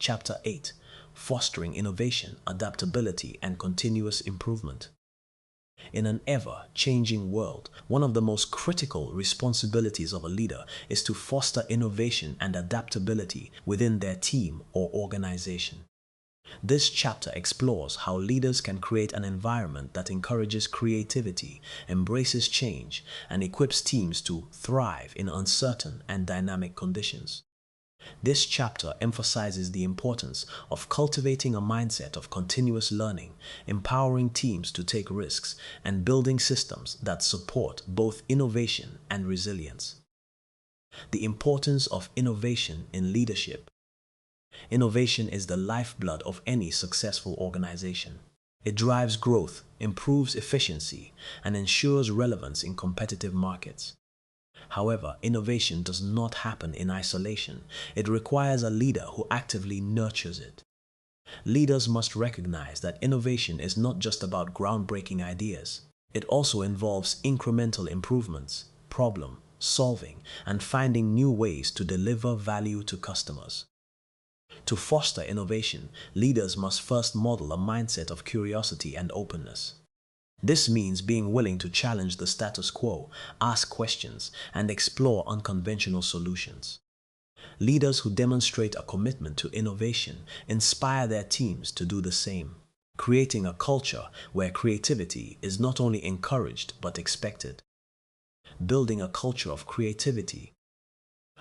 Chapter 8, Fostering Innovation, Adaptability, and Continuous Improvement. In an ever-changing world, one of the most critical responsibilities of a leader is to foster innovation and adaptability within their team or organization. This chapter explores how leaders can create an environment that encourages creativity, embraces change, and equips teams to thrive in uncertain and dynamic conditions. This chapter emphasizes the importance of cultivating a mindset of continuous learning, empowering teams to take risks, and building systems that support both innovation and resilience. The importance of innovation in leadership. Innovation is the lifeblood of any successful organization. It drives growth, improves efficiency, and ensures relevance in competitive markets. However, innovation does not happen in isolation. It requires a leader who actively nurtures it. Leaders must recognize that innovation is not just about groundbreaking ideas. It also involves incremental improvements, problem solving, and finding new ways to deliver value to customers. To foster innovation, leaders must first model a mindset of curiosity and openness. This means being willing to challenge the status quo, ask questions, and explore unconventional solutions. Leaders who demonstrate a commitment to innovation inspire their teams to do the same, creating a culture where creativity is not only encouraged but expected. Building a culture of creativity.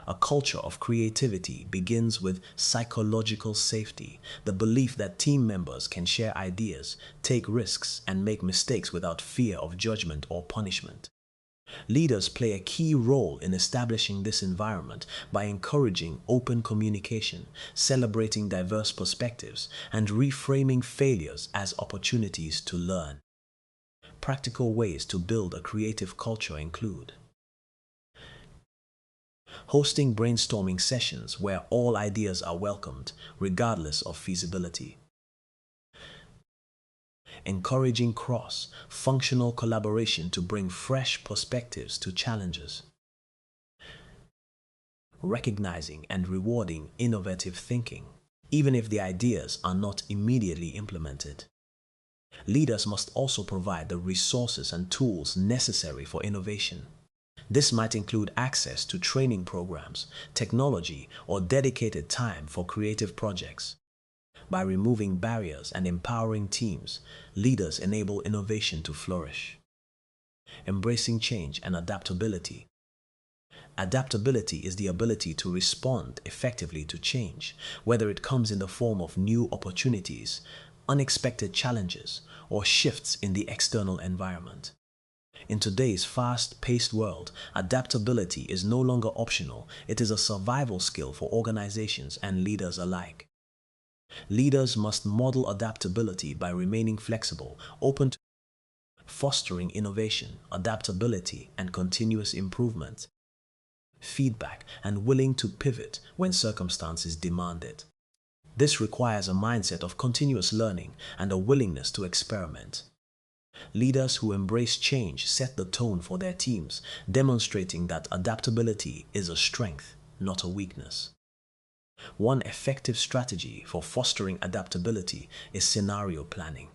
A culture of creativity begins with psychological safety, the belief that team members can share ideas, take risks, and make mistakes without fear of judgment or punishment. Leaders play a key role in establishing this environment by encouraging open communication, celebrating diverse perspectives, and reframing failures as opportunities to learn. Practical ways to build a creative culture include hosting brainstorming sessions where all ideas are welcomed, regardless of feasibility. Encouraging cross-functional collaboration to bring fresh perspectives to challenges. Recognizing and rewarding innovative thinking, even if the ideas are not immediately implemented. Leaders must also provide the resources and tools necessary for innovation. This might include access to training programs, technology, or dedicated time for creative projects. By removing barriers and empowering teams, leaders enable innovation to flourish. Embracing change and adaptability. Adaptability is the ability to respond effectively to change, whether it comes in the form of new opportunities, unexpected challenges, or shifts in the external environment. In today's fast-paced world, adaptability is no longer optional. It is a survival skill for organizations and leaders alike. Leaders must model adaptability by remaining flexible, open to fostering innovation, adaptability, and continuous improvement, feedback, and willing to pivot when circumstances demand it. This requires a mindset of continuous learning and a willingness to experiment. Leaders who embrace change set the tone for their teams, demonstrating that adaptability is a strength, not a weakness. One effective strategy for fostering adaptability is scenario planning.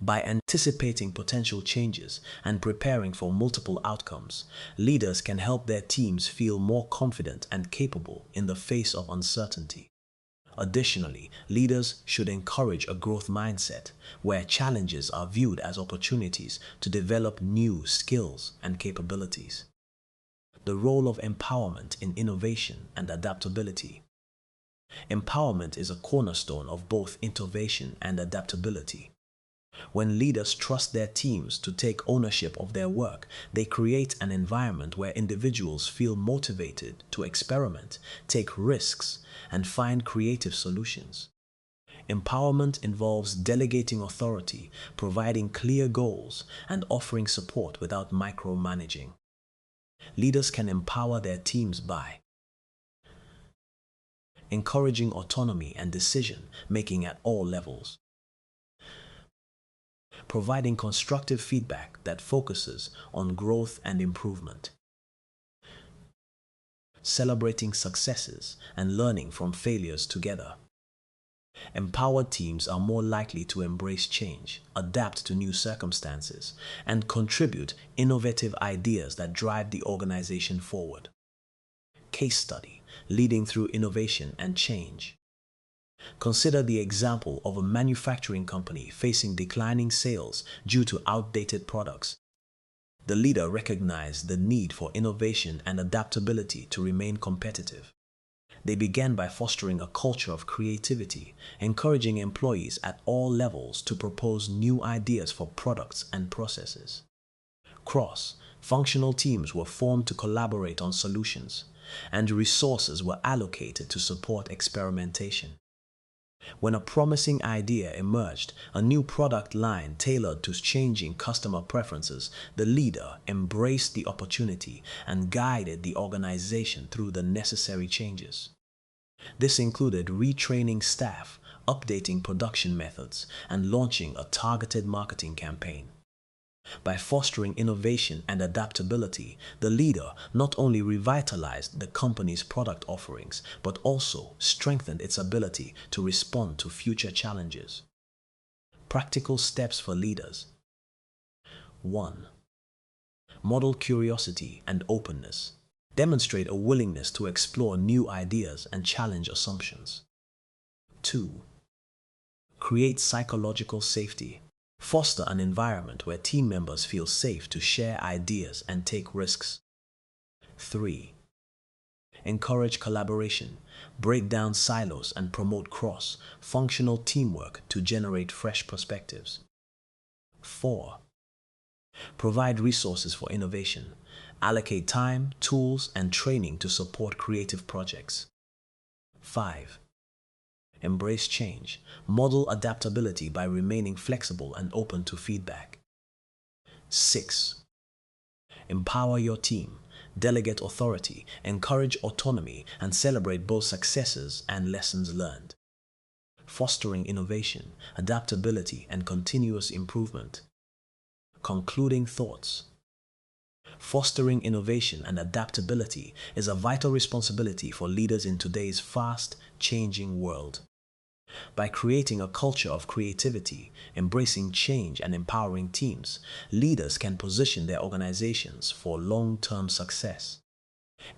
By anticipating potential changes and preparing for multiple outcomes, leaders can help their teams feel more confident and capable in the face of uncertainty. Additionally, leaders should encourage a growth mindset where challenges are viewed as opportunities to develop new skills and capabilities. The role of empowerment in innovation and adaptability. Empowerment is a cornerstone of both innovation and adaptability. When leaders trust their teams to take ownership of their work, they create an environment where individuals feel motivated to experiment, take risks, and find creative solutions. Empowerment involves delegating authority, providing clear goals, and offering support without micromanaging. Leaders can empower their teams by encouraging autonomy and decision-making at all levels, providing constructive feedback that focuses on growth and improvement, celebrating successes and learning from failures together, Empowered teams are more likely to embrace change, adapt to new circumstances, and contribute innovative ideas that drive the organization forward. Case study: leading through innovation and change. Consider the example of a manufacturing company facing declining sales due to outdated products. The leader recognized the need for innovation and adaptability to remain competitive. They began by fostering a culture of creativity, encouraging employees at all levels to propose new ideas for products and processes. Cross-functional teams were formed to collaborate on solutions, and resources were allocated to support experimentation. When a promising idea emerged, a new product line tailored to changing customer preferences, the leader embraced the opportunity and guided the organization through the necessary changes. This included retraining staff, updating production methods, and launching a targeted marketing campaign. By fostering innovation and adaptability, the leader not only revitalized the company's product offerings, but also strengthened its ability to respond to future challenges. Practical steps for leaders. 1. Model curiosity and openness. Demonstrate a willingness to explore new ideas and challenge assumptions. 2. Create psychological safety. Foster an environment where team members feel safe to share ideas and take risks. 3. Encourage collaboration. Break down silos and promote cross-functional teamwork to generate fresh perspectives. 4. Provide resources for innovation. Allocate time, tools, and training to support creative projects. 5. Embrace change. Model adaptability by remaining flexible and open to feedback. 6. Empower your team. Delegate authority, encourage autonomy, and celebrate both successes and lessons learned. Fostering innovation, adaptability, and continuous improvement. Concluding thoughts. Fostering innovation and adaptability is a vital responsibility for leaders in today's fast-changing world. By creating a culture of creativity, embracing change, and empowering teams, leaders can position their organizations for long-term success.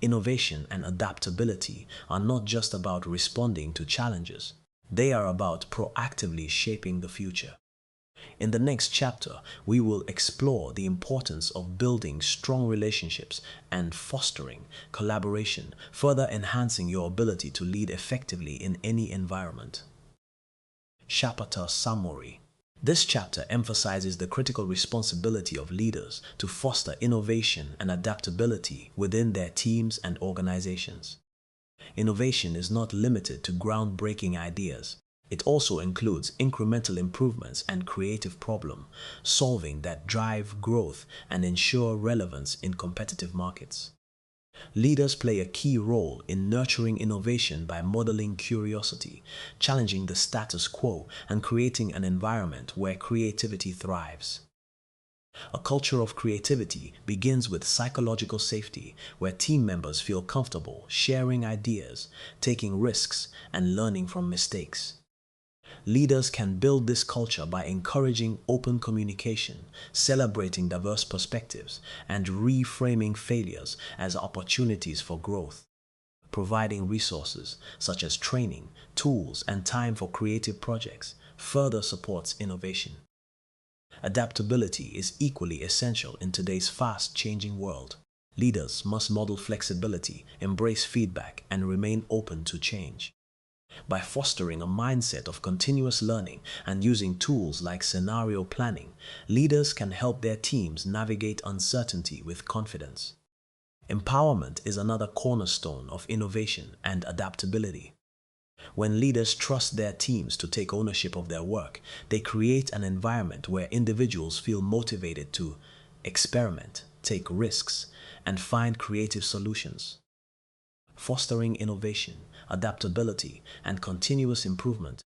Innovation and adaptability are not just about responding to challenges. They are about proactively shaping the future. In the next chapter, we will explore the importance of building strong relationships and fostering collaboration, further enhancing your ability to lead effectively in any environment. Chapter Summary. This chapter emphasizes the critical responsibility of leaders to foster innovation and adaptability within their teams and organizations. Innovation is not limited to groundbreaking ideas. It also includes incremental improvements and creative problem solving that drive growth and ensure relevance in competitive markets. Leaders play a key role in nurturing innovation by modeling curiosity, challenging the status quo, and creating an environment where creativity thrives. A culture of creativity begins with psychological safety, where team members feel comfortable sharing ideas, taking risks, and learning from mistakes. Leaders can build this culture by encouraging open communication, celebrating diverse perspectives, and reframing failures as opportunities for growth. Providing resources such as training, tools, and time for creative projects further supports innovation. Adaptability is equally essential in today's fast-changing world. Leaders must model flexibility, embrace feedback, and remain open to change. By fostering a mindset of continuous learning and using tools like scenario planning, leaders can help their teams navigate uncertainty with confidence. Empowerment is another cornerstone of innovation and adaptability. When leaders trust their teams to take ownership of their work, they create an environment where individuals feel motivated to experiment, take risks, and find creative solutions. Fostering innovation, adaptability, and continuous improvement.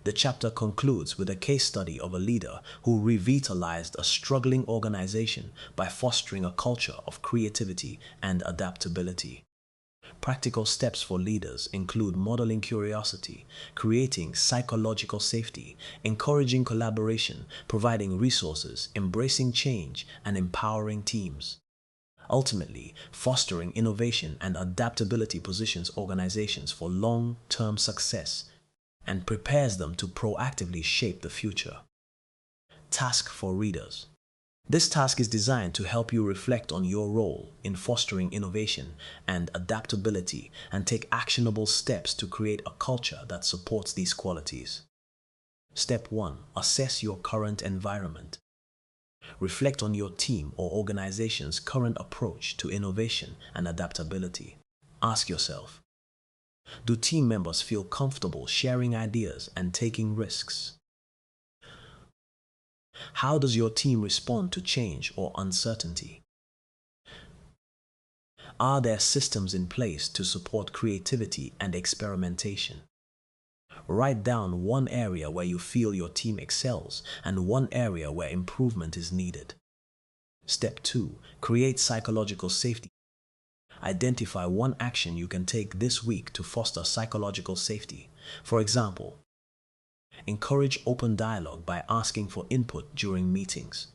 The chapter concludes with a case study of a leader who revitalized a struggling organization by fostering a culture of creativity and adaptability. Practical steps for leaders include modeling curiosity, creating psychological safety, encouraging collaboration, providing resources, embracing change, and empowering teams. Ultimately, fostering innovation and adaptability positions organizations for long-term success and prepares them to proactively shape the future. Task for readers. This task is designed to help you reflect on your role in fostering innovation and adaptability and take actionable steps to create a culture that supports these qualities. Step 1. Assess your current environment. Reflect on your team or organization's current approach to innovation and adaptability. Ask yourself, do team members feel comfortable sharing ideas and taking risks? How does your team respond to change or uncertainty? Are there systems in place to support creativity and experimentation? Write down one area where you feel your team excels and one area where improvement is needed. Step 2. Create psychological safety. Identify one action you can take this week to foster psychological safety. For example, encourage open dialogue by asking for input during meetings.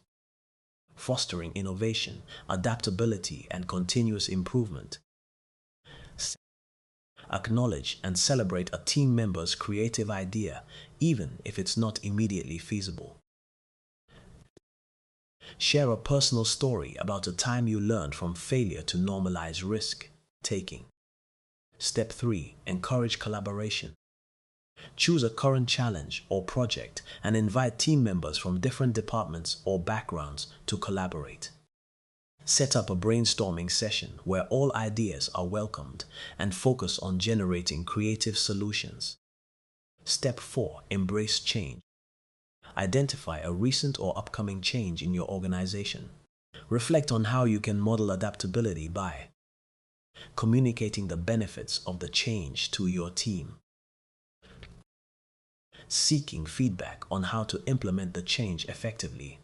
Fostering innovation, adaptability, and continuous improvement. Acknowledge and celebrate a team member's creative idea, even if it's not immediately feasible. Share a personal story about a time you learned from failure to normalize risk-taking. Step 3. Encourage collaboration. Choose a current challenge or project and invite team members from different departments or backgrounds to collaborate. Set up a brainstorming session where all ideas are welcomed and focus on generating creative solutions. Step 4. Embrace change. Identify a recent or upcoming change in your organization. Reflect on how you can model adaptability by communicating the benefits of the change to your team, seeking feedback on how to implement the change effectively,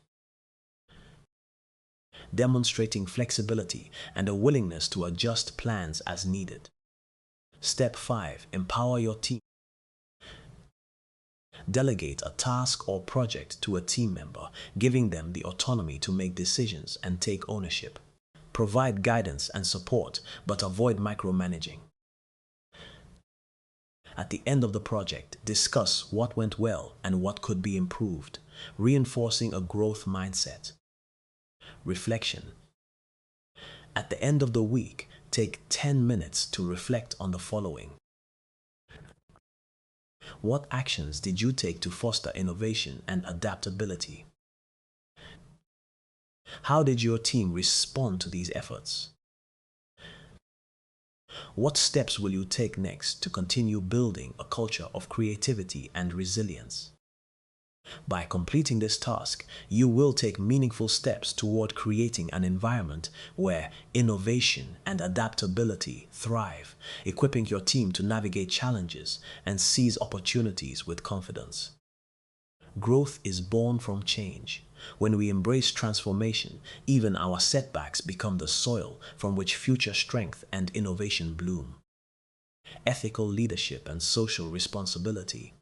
demonstrating flexibility and a willingness to adjust plans as needed. Step 5. Empower your team. Delegate a task or project to a team member, giving them the autonomy to make decisions and take ownership. Provide guidance and support, but avoid micromanaging. At the end of the project, discuss what went well and what could be improved, reinforcing a growth mindset. Reflection. At the end of the week, take 10 minutes to reflect on the following. What actions did you take to foster innovation and adaptability? How did your team respond to these efforts? What steps will you take next to continue building a culture of creativity and resilience? By completing this task, you will take meaningful steps toward creating an environment where innovation and adaptability thrive, equipping your team to navigate challenges and seize opportunities with confidence. Growth is born from change. When we embrace transformation, even our setbacks become the soil from which future strength and innovation bloom. Ethical leadership and social responsibility.